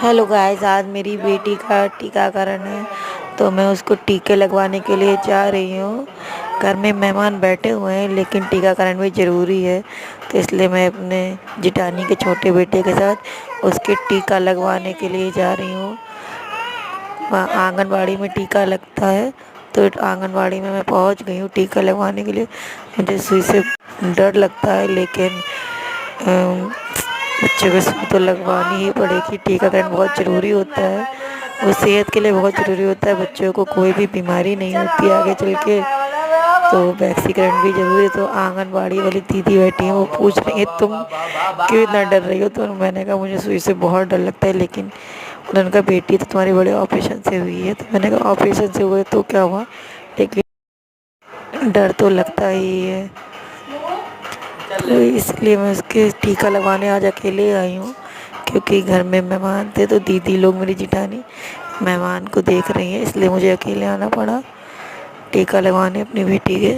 Hello guys, आज मेरी बेटी का टीकाकरण है तो मैं उसको टीके लगवाने के लिए जा रही हूँ। घर में मेहमान बैठे हुए हैं लेकिन टीकाकरण भी ज़रूरी है, तो इसलिए मैं अपने जिठानी के छोटे बेटे के साथ उसके टीका लगवाने के लिए जा रही हूँ। वहाँ आंगनबाड़ी में टीका लगता है, तो आंगनबाड़ी में मैं पहुँच गई हूँ टीका लगवाने के लिए। मुझे सुई से डर लगता है लेकिन बच्चों को सुई तो लगवानी ही पड़ेगी। टीकाकरण बहुत ज़रूरी होता है, वो सेहत के लिए बहुत ज़रूरी होता है। बच्चों को कोई भी बीमारी नहीं होती आगे चल के, तो वैक्सीकरण भी ज़रूरी है। तो आंगनबाड़ी वाली दीदी बैठी है, वो पूछ रही है तुम क्यों इतना डर रही हो। तो मैंने कहा मुझे सुई से बहुत डर लगता है, लेकिन उन्होंने कहा बेटी तो तुम्हारी बड़े ऑपरेशन से हुई है। तो मैंने कहा ऑपरेशन से हुए तो क्या हुआ, लेकिन डर तो लगता ही है। तो इसलिए मैं उसके टीका लगवाने आज अकेले आई हूँ, क्योंकि घर में मेहमान थे तो दीदी लोग मेरी जिठानी मेहमान को देख रही हैं, इसलिए मुझे अकेले आना पड़ा टीका लगवाने अपनी बेटी के।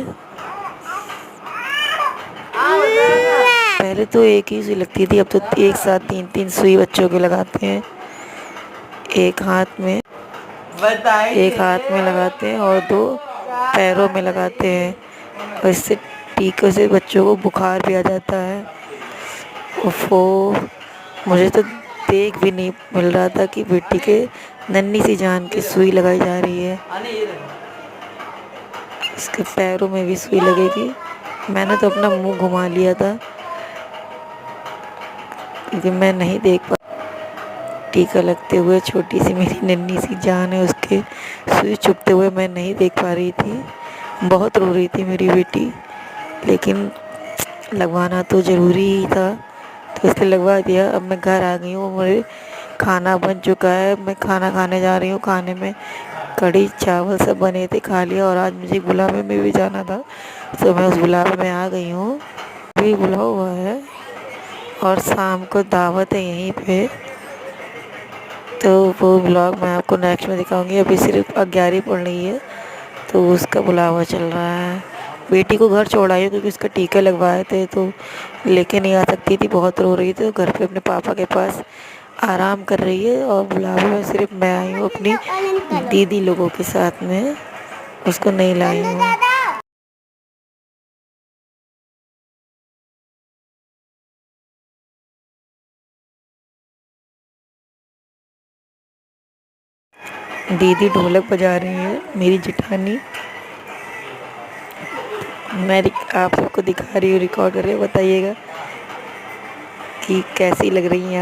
पहले तो एक ही सुई लगती थी, अब तो एक साथ तीन तीन सुई बच्चों के लगाते हैं। एक हाथ में एक हाथ में लगाते हैं और दो पैरों में लगाते हैं, और इससे टीकों से बच्चों को बुखार भी आ जाता है। ओफो, मुझे तो देख भी नहीं मिल रहा था कि बेटी के नन्ही सी जान की सुई लगाई जा रही है। इसके पैरों में भी सुई लगेगी। मैंने तो अपना मुंह घुमा लिया था क्योंकि मैं नहीं देख पा टीका लगते हुए। छोटी सी मेरी नन्ही सी जान है, उसके सुई चुभते हुए मैं नहीं देख पा रही थी। बहुत रो रही थी मेरी बेटी, लेकिन लगवाना तो ज़रूरी ही था, तो इसलिए लगवा दिया। अब मैं घर आ गई हूँ, मेरे खाना बन चुका है, मैं खाना खाने जा रही हूँ। खाने में कढ़ी चावल सब बने थे, खा लिया। और आज मुझे बुलावे में भी जाना था, तो मैं उस बुलावे में आ गई हूँ। भी बुला हुआ है और शाम को दावत है यहीं पे, तो वो ब्लॉग मैं आपको नेक्स्ट में दिखाऊंगी। अभी सिर्फ 11 पड़ रही है तो उसका बुलावा चल रहा है। बेटी को घर छोड़ आई हूँ क्योंकि उसका टीका लगवाए थे, तो लेके नहीं आ सकती थी, बहुत रो रही थी, तो घर पे अपने पापा के पास आराम कर रही है। और बुलावे में सिर्फ मैं आई हूँ अपनी दीदी लोगों के साथ में, उसको नहीं लाई हूँ। दीदी ढोलक बजा रही है मेरी जिठानी। मैं आप सबको दिखा रही हूँ, रिकॉर्ड कर रही हूँ। बताइएगा कि कैसी लग रही हैं।